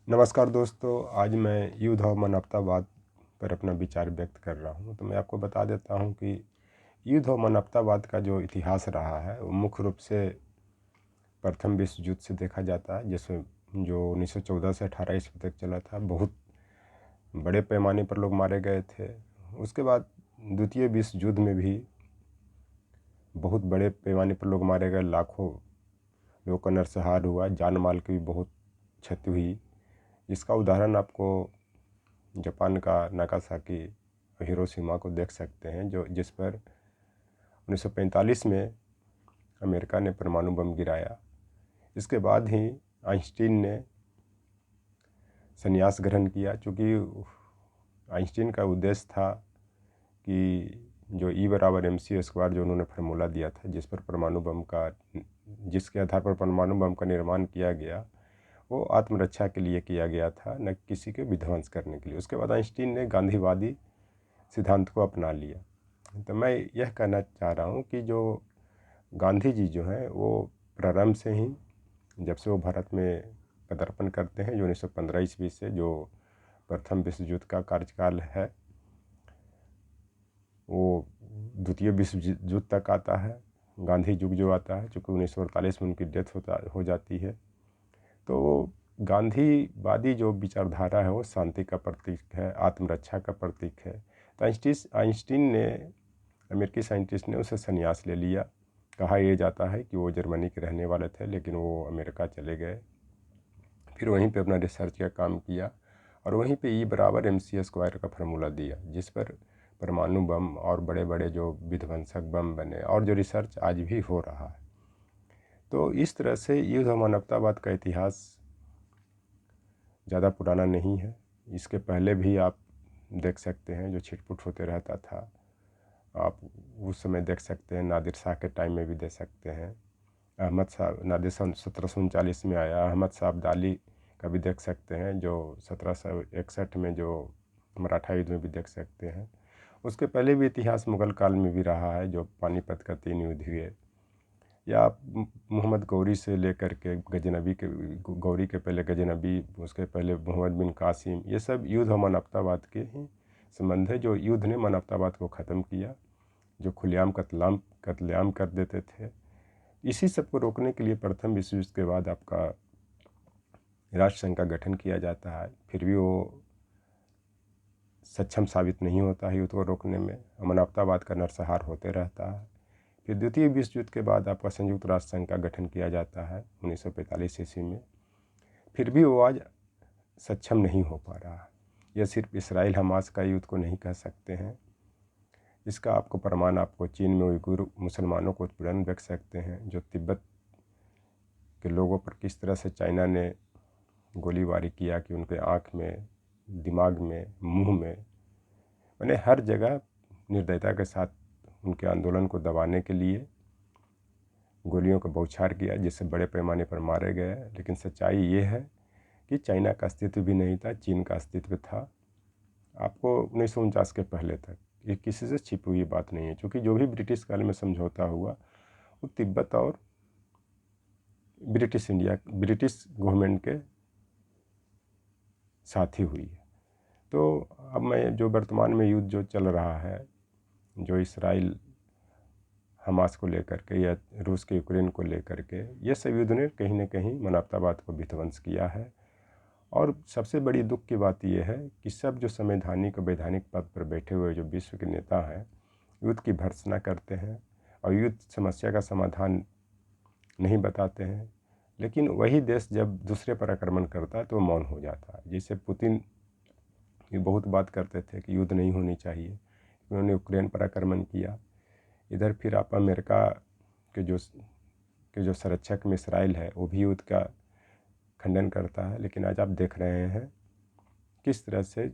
नमस्कार दोस्तों, आज मैं युद्ध और मानवतावाद पर अपना विचार व्यक्त कर रहा हूँ। तो मैं आपको बता देता हूँ कि युद्ध और मानवतावाद का जो इतिहास रहा है वो मुख्य रूप से प्रथम विश्व युद्ध से देखा जाता है, जिसमें जो 1914 से 18 ईस्वी तक चला था। बहुत बड़े पैमाने पर लोग मारे गए थे। उसके बाद द्वितीय विश्व युद्ध में भी बहुत बड़े पैमाने पर लोग मारे गए, लाखों लोगों का नरसंहार हुआ, जान माल की भी बहुत क्षति हुई। इसका उदाहरण आपको जापान का नागासाकी और हिरोशिमा को देख सकते हैं, जिस पर 1945 में अमेरिका ने परमाणु बम गिराया। इसके बाद ही आइंस्टीन ने संन्यास ग्रहण किया, क्योंकि आइंस्टीन का उद्देश्य था कि जो E=mc² जो उन्होंने फार्मूला दिया था, जिसके आधार पर परमाणु बम का निर्माण किया गया, वो आत्मरक्षा के लिए किया गया था, न किसी के विध्वंस करने के लिए। उसके बाद आइंस्टीन ने गांधीवादी सिद्धांत को अपना लिया। तो मैं यह कहना चाह रहा हूँ कि जो गांधी जी जो हैं वो प्रारंभ से ही, जब से वो भारत में पदार्पण करते हैं, जो 1915 ईस्वी से जो प्रथम विश्व युद्ध का कार्यकाल है वो द्वितीय विश्व युद्ध तक आता है। गांधी युग जो आता है, चूँकि 1948 में उनकी डेथ हो जाती है। तो गांधीवादी जो विचारधारा है वो शांति का प्रतीक है, आत्मरक्षा का प्रतीक है। तो आइंस्टीन ने, अमेरिकी साइंटिस्ट ने, उसे संन्यास ले लिया। कहा यह जाता है कि वो जर्मनी के रहने वाले थे, लेकिन वो अमेरिका चले गए, फिर वहीं पे अपना रिसर्च का काम किया और वहीं पे E=mc² का फार्मूला दिया, जिस पर परमाणु बम और बड़े बड़े जो विध्वंसक बम बने, और जो रिसर्च आज भी हो रहा है। तो इस तरह से युद्ध और मानवतावाद का इतिहास ज़्यादा पुराना नहीं है। इसके पहले भी आप देख सकते हैं जो छिटपुट होते रहता था। आप उस समय देख सकते हैं, नादिर शाह के टाइम में भी देख सकते हैं। अहमद शाह, नादिर शाह 1739 में आया। अहमद शाह अब्दाली का भी देख सकते हैं, जो 1761 में जो मराठा युद्ध में भी देख सकते हैं। उसके पहले भी इतिहास मुग़ल काल में भी रहा है, जो पानीपत का 3 युद्ध हुए, या मोहम्मद गौरी से लेकर के गौरी के पहले गजनबी, उसके पहले मोहम्मद बिन कासिम, ये सब युद्ध और मानवतावाद के ही संबंध है। जो युद्ध ने मानवतावाद को ख़त्म किया, जो खुलेआम कत्लेआम कर देते थे। इसी सब को रोकने के लिए प्रथम विश्व युद्ध के बाद आपका राष्ट्रसंघ का गठन किया जाता है। फिर भी वो सक्षम साबित नहीं होता है युद्ध को रोकने में। मानवतावाद का नरसंहार होते रहता है। फिर द्वितीय विश्व युद्ध के बाद आपका संयुक्त राष्ट्र संघ का गठन किया जाता है 1945 ईस्वी में। फिर भी वो आज सक्षम नहीं हो पा रहा है। यह सिर्फ इसराइल हमास का युद्ध को नहीं कह सकते हैं। इसका आपको प्रमाण आपको चीन में उइगुर मुसलमानों को उत्पीड़न देख सकते हैं, जो तिब्बत के लोगों पर किस तरह से चाइना ने गोलीबारी किया कि उनके आँख में, दिमाग में, मुंह में, मैंने हर जगह निर्दयता के साथ उनके आंदोलन को दबाने के लिए गोलियों का बौछार किया, जिससे बड़े पैमाने पर मारे गए। लेकिन सच्चाई ये है कि चाइना का अस्तित्व भी नहीं था, चीन का अस्तित्व था। आपको 1949 के पहले तक ये किसी से छिपी हुई बात नहीं है, क्योंकि जो भी ब्रिटिश काल में समझौता हुआ वो तिब्बत और ब्रिटिश गवर्नमेंट के साथ ही हुई है। तो अब मैं जो वर्तमान में युद्ध जो चल रहा है, जो इसराइल हमास को लेकर के या रूस के यूक्रेन को लेकर के, ये सब युद्ध ने कहीं ना कहीं मानवतावाद को विध्वंस किया है। और सबसे बड़ी दुख की बात यह है कि सब जो संवैधानिक और वैधानिक पद पर बैठे हुए जो विश्व के नेता हैं, युद्ध की भर्त्सना करते हैं और युद्ध समस्या का समाधान नहीं बताते हैं। लेकिन वही देश जब दूसरे पर आक्रमण करता है तो मौन हो जाता है। जैसे पुतिन ये बहुत बात करते थे कि युद्ध नहीं होनी चाहिए, उन्होंने यूक्रेन पर आक्रमण किया। इधर फिर आप अमेरिका के जो संरक्षक में इसराइल है, वो भी युद्ध का खंडन करता है। लेकिन आज आप देख रहे हैं किस तरह से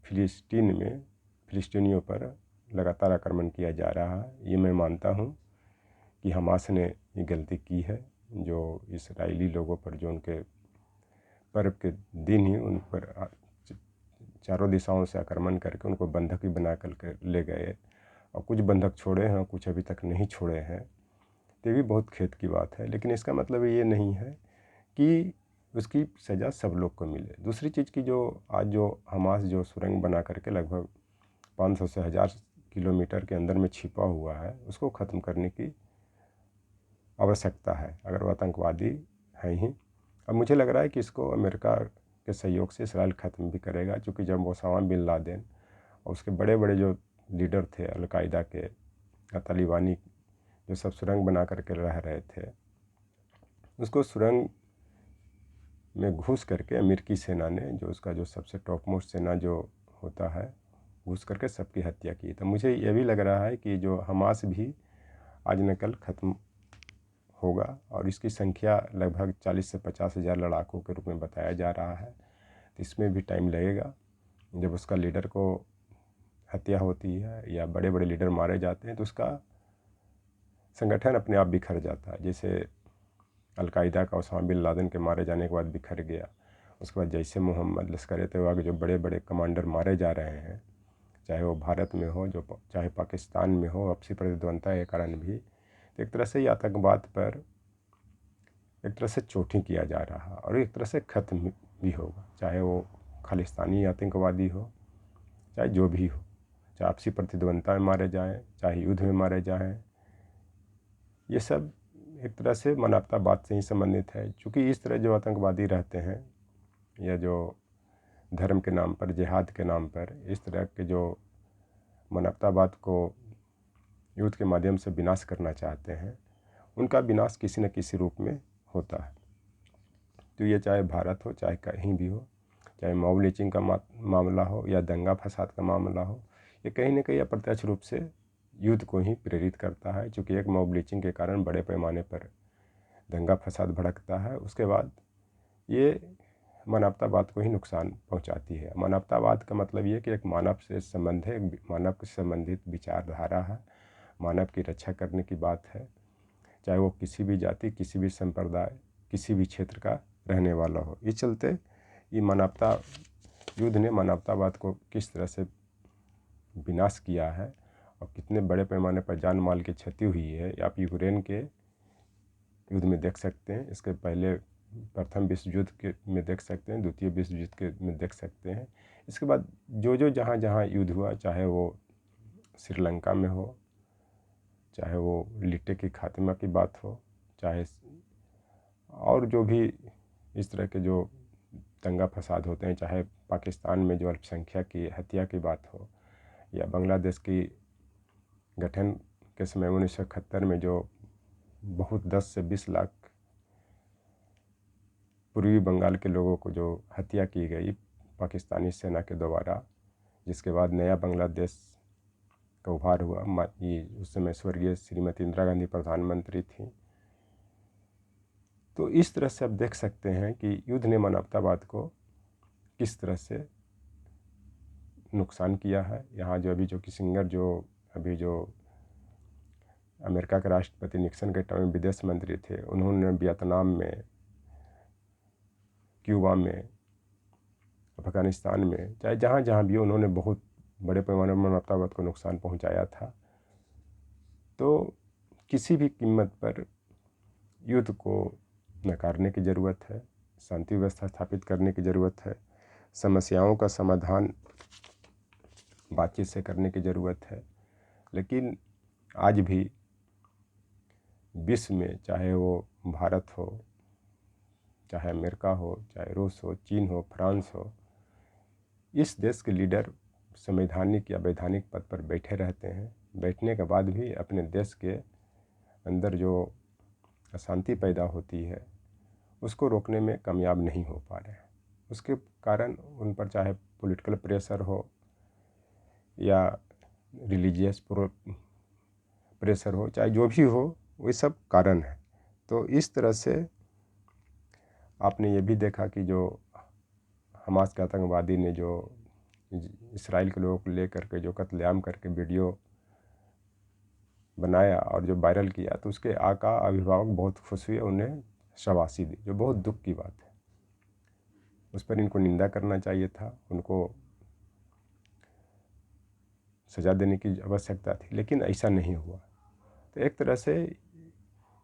फिलिस्तीनियों पर लगातार आक्रमण किया जा रहा है। ये मैं मानता हूँ कि हमास ने ये गलती की है, जो इसराइली लोगों पर, जो उनके पर्व के दिन ही उन पर चारों दिशाओं से आक्रमण करके उनको बंधक भी बना कर ले गए, और कुछ बंधक छोड़े हैं, कुछ अभी तक नहीं छोड़े हैं। तो ये भी बहुत खेद की बात है। लेकिन इसका मतलब ये नहीं है कि उसकी सज़ा सब लोग को मिले। दूसरी चीज़ की जो आज जो हमास जो सुरंग बना करके लगभग 500 से 1000 किलोमीटर के अंदर में छिपा हुआ है, उसको ख़त्म करने की आवश्यकता है अगर वो आतंकवादी हैं ही। अब मुझे लग रहा है कि इसको अमेरिका के सहयोग से इसराइल ख़त्म भी करेगा, क्योंकि जब ओसामा बिन लादेन और उसके बड़े बड़े जो लीडर थे अलकायदा के या तालिबानी, जो सब सुरंग बना करके रह रहे थे, उसको सुरंग में घुस करके अमेरिकी सेना ने, जो उसका जो सबसे टॉप मोस्ट सेना जो होता है, घुस करके सबकी हत्या की। तो मुझे ये भी लग रहा है कि जो हमास भी आज न कल ख़त्म होगा, और इसकी संख्या लगभग 40 से 50 हज़ार लड़ाकों के रूप में बताया जा रहा है। तो इसमें भी टाइम लगेगा। जब उसका लीडर को हत्या होती है या बड़े बड़े लीडर मारे जाते हैं तो उसका संगठन अपने आप बिखर जाता है। जैसे अलकायदा का ओसामा बिन लादेन के मारे जाने के बाद बिखर गया, उसके बाद जैसे मोहम्मद, लश्कर तैयबा के जो बड़े बड़े कमांडर मारे जा रहे हैं, चाहे वो भारत में हो, जो चाहे पाकिस्तान में हो, आपसी प्रतिद्वंदता के कारण भी, तो एक तरह से ये आतंकवाद पर एक तरह से चोटी किया जा रहा है और एक तरह से ख़त्म भी होगा। चाहे वो खालिस्तानी आतंकवादी हो, चाहे जो भी हो, चाहे आपसी प्रतिद्वंदता में मारे जाएं, चाहे युद्ध में मारे जाएं, ये सब एक तरह से मानवतावाद से ही संबंधित है। क्योंकि इस तरह जो आतंकवादी रहते हैं, या जो धर्म के नाम पर, जिहाद के नाम पर इस तरह के जो मानवतावाद को युद्ध के माध्यम से विनाश करना चाहते हैं, उनका विनाश किसी न किसी रूप में होता है। तो ये चाहे भारत हो, चाहे कहीं भी हो, चाहे मॉब लिंचिंग का मामला हो या दंगा फसाद का मामला हो, ये कहीं न कहीं अप्रत्यक्ष रूप से युद्ध को ही प्रेरित करता है। क्योंकि एक मॉब लिंचिंग के कारण बड़े पैमाने पर दंगा फसाद भड़कता है, उसके बाद ये मानवतावाद को ही नुकसान पहुंचाती है। मानवतावाद का मतलब ये कि एक मानव से संबंध है, एक मानव से संबंधित विचारधारा है, मानव की रक्षा करने की बात है, चाहे वो किसी भी जाति, किसी भी संप्रदाय, किसी भी क्षेत्र का रहने वाला हो। इस चलते ये मानवता युद्ध ने मानवतावाद को किस तरह से विनाश किया है और कितने बड़े पैमाने पर जान माल की क्षति हुई है, आप यूक्रेन के युद्ध में देख सकते हैं। इसके पहले प्रथम विश्व युद्ध के में देख सकते हैं, द्वितीय विश्व युद्ध के में देख सकते हैं। इसके बाद जो जो जहाँ जहाँ युद्ध हुआ, चाहे वो श्रीलंका में हो, चाहे वो लिट्टे की खात्मा की बात हो, चाहे और जो भी इस तरह के जो दंगा फसाद होते हैं, चाहे पाकिस्तान में जो अल्पसंख्यक की हत्या की बात हो, या बांग्लादेश की गठन के समय 1971 में जो बहुत 10 से 20 लाख पूर्वी बंगाल के लोगों को जो हत्या की गई पाकिस्तानी सेना के द्वारा, जिसके बाद नया बांग्लादेश का उभार हुआ। ये उस समय स्वर्गीय श्रीमती इंदिरा गांधी प्रधानमंत्री थी। तो इस तरह से आप देख सकते हैं कि युद्ध ने मानवतावाद को किस तरह से नुकसान किया है। यहाँ जो अभी जो किसिंगर, जो अभी जो अमेरिका के राष्ट्रपति निक्सन के टाइम में विदेश मंत्री थे, उन्होंने वियतनाम में, क्यूबा में, अफगानिस्तान में, चाहे जहाँ जहाँ भी उन्होंने बहुत बड़े पैमाने पर मानवतावाद को नुकसान पहुँचाया था। तो किसी भी कीमत पर युद्ध को नकारने की ज़रूरत है, शांति व्यवस्था स्थापित करने की ज़रूरत है, समस्याओं का समाधान बातचीत से करने की ज़रूरत है। लेकिन आज भी विश्व में, चाहे वो भारत हो, चाहे अमेरिका हो, चाहे रूस हो, चीन हो, फ्रांस हो, इस देश के लीडर संवैधानिक या वैधानिक पद पर बैठे रहते हैं। बैठने के बाद भी अपने देश के अंदर जो अशांति पैदा होती है उसको रोकने में कामयाब नहीं हो पा रहे हैं। उसके कारण उन पर चाहे पॉलिटिकल प्रेशर हो या रिलीजियस प्रेशर हो, चाहे जो भी हो, वो सब कारण है। तो इस तरह से आपने ये भी देखा कि जो हमास के आतंकवादी ने जो इसराइल के लोगों को लेकर के जो कत्लेआम करके वीडियो बनाया और जो वायरल किया, तो उसके आका अभिभावक बहुत खुश हुए, उन्हें शाबाशी दी, जो बहुत दुख की बात है। उस पर इनको निंदा करना चाहिए था, उनको सज़ा देने की आवश्यकता थी, लेकिन ऐसा नहीं हुआ। तो एक तरह से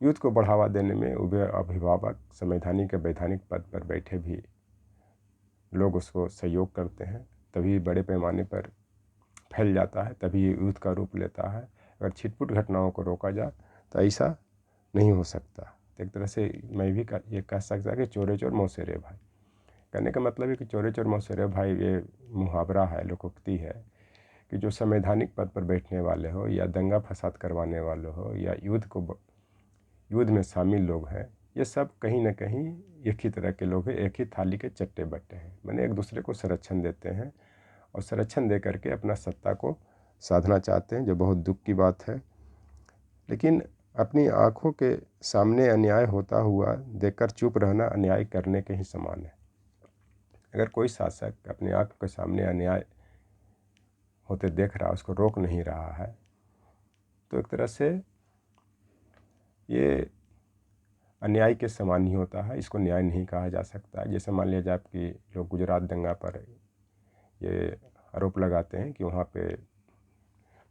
युद्ध को बढ़ावा देने में अभिभावक संवैधानिक या वैधानिक पद पर बैठे भी लोग उसको सहयोग करते हैं, तभी बड़े पैमाने पर फैल जाता है, तभी ये युद्ध का रूप लेता है। अगर छिटपुट घटनाओं को रोका जाए तो ऐसा नहीं हो सकता। एक तरह से मैं भी ये कह सकता कि चोरे चोर मौसेरे भाई। कहने का मतलब है कि चोरे चोर मौसेरे भाई ये मुहावरा है, लोकोक्ति है कि जो संवैधानिक पद पर बैठने वाले हो या दंगा फसाद करवाने वाले हो या युद्ध में शामिल लोग हैं, ये सब कहीं ना कहीं एक ही तरह के लोग हैं, एक ही थाली के चट्टे बट्टे हैं। मैंने एक दूसरे को संरक्षण देते हैं और संरक्षण दे करके अपना सत्ता को साधना चाहते हैं, जो बहुत दुख की बात है। लेकिन अपनी आंखों के सामने अन्याय होता हुआ देखकर चुप रहना अन्याय करने के ही समान है। अगर कोई शासक अपनी आंखों के सामने अन्याय होते देख रहा, उसको रोक नहीं रहा है, तो एक तरह से ये अन्याय के समान ही होता है, इसको न्याय नहीं कहा जा सकता। जैसे मान लिया जाए कि लोग गुजरात दंगा पर ये आरोप लगाते हैं कि वहाँ पे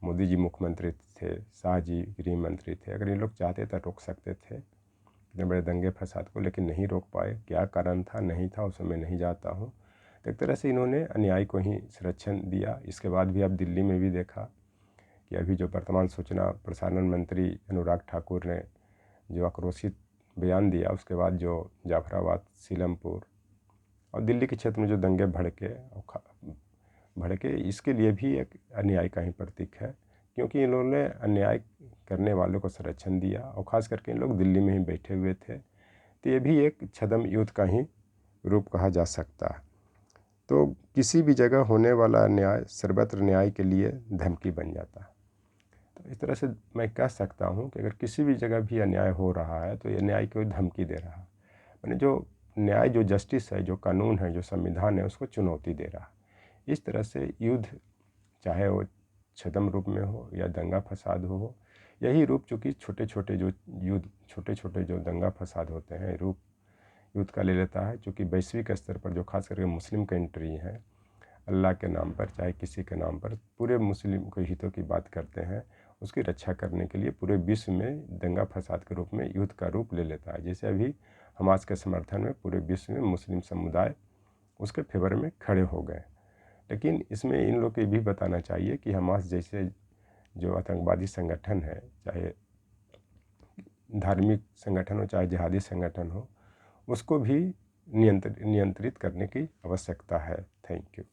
मोदी जी मुख्यमंत्री थे, शाह जी गृह मंत्री थे। अगर ये लोग चाहते तो रोक सकते थे इतने बड़े दंगे फसाद को, लेकिन नहीं रोक पाए। क्या कारण था, नहीं था, उसमें मैं नहीं जाता हूँ। तो एक तरह से इन्होंने अन्याय को ही संरक्षण दिया। इसके बाद भी अब दिल्ली में भी देखा कि अभी जो वर्तमान सूचना प्रसारण मंत्री अनुराग ठाकुर ने जो आक्रोशित बयान दिया, उसके बाद जो जाफराबाद, सीलमपुर और दिल्ली के क्षेत्र में जो दंगे भड़के, इसके लिए भी एक अन्याय का ही प्रतीक है, क्योंकि इन लोगों ने अन्याय करने वालों को संरक्षण दिया और ख़ास करके इन लोग दिल्ली में ही बैठे हुए थे। तो ये भी एक छद्म युद्ध का ही रूप कहा जा सकता है। तो किसी भी जगह होने वाला अन्याय सर्वत्र न्याय के लिए धमकी बन जाता है। तो इस तरह से मैं कह सकता हूँ कि अगर किसी भी जगह भी अन्याय हो रहा है तो ये न्याय को धमकी दे रहा है। यानी जो न्याय, जो जस्टिस है, जो कानून है, जो संविधान है, उसको चुनौती दे रहा है। इस तरह से युद्ध, चाहे वो छद्म रूप में हो या दंगा फसाद हो, यही रूप चूँकि छोटे छोटे जो दंगा फसाद होते हैं रूप युद्ध का ले लेता है। चूँकि वैश्विक स्तर पर जो खास करके मुस्लिम कंट्री हैं, अल्लाह के नाम पर चाहे किसी के नाम पर पूरे मुस्लिम के हितों की बात करते हैं, उसकी रक्षा करने के लिए पूरे विश्व में दंगा फसाद के रूप में युद्ध का रूप ले लेता है। जैसे अभी हमास के समर्थन में पूरे विश्व में मुस्लिम समुदाय उसके फेवर में खड़े हो गए। लेकिन इसमें इन लोग को भी बताना चाहिए कि हमास जैसे जो आतंकवादी संगठन है, चाहे धार्मिक संगठन हो चाहे जिहादी संगठन हो, उसको भी नियंत्रित करने की आवश्यकता है। Thank you.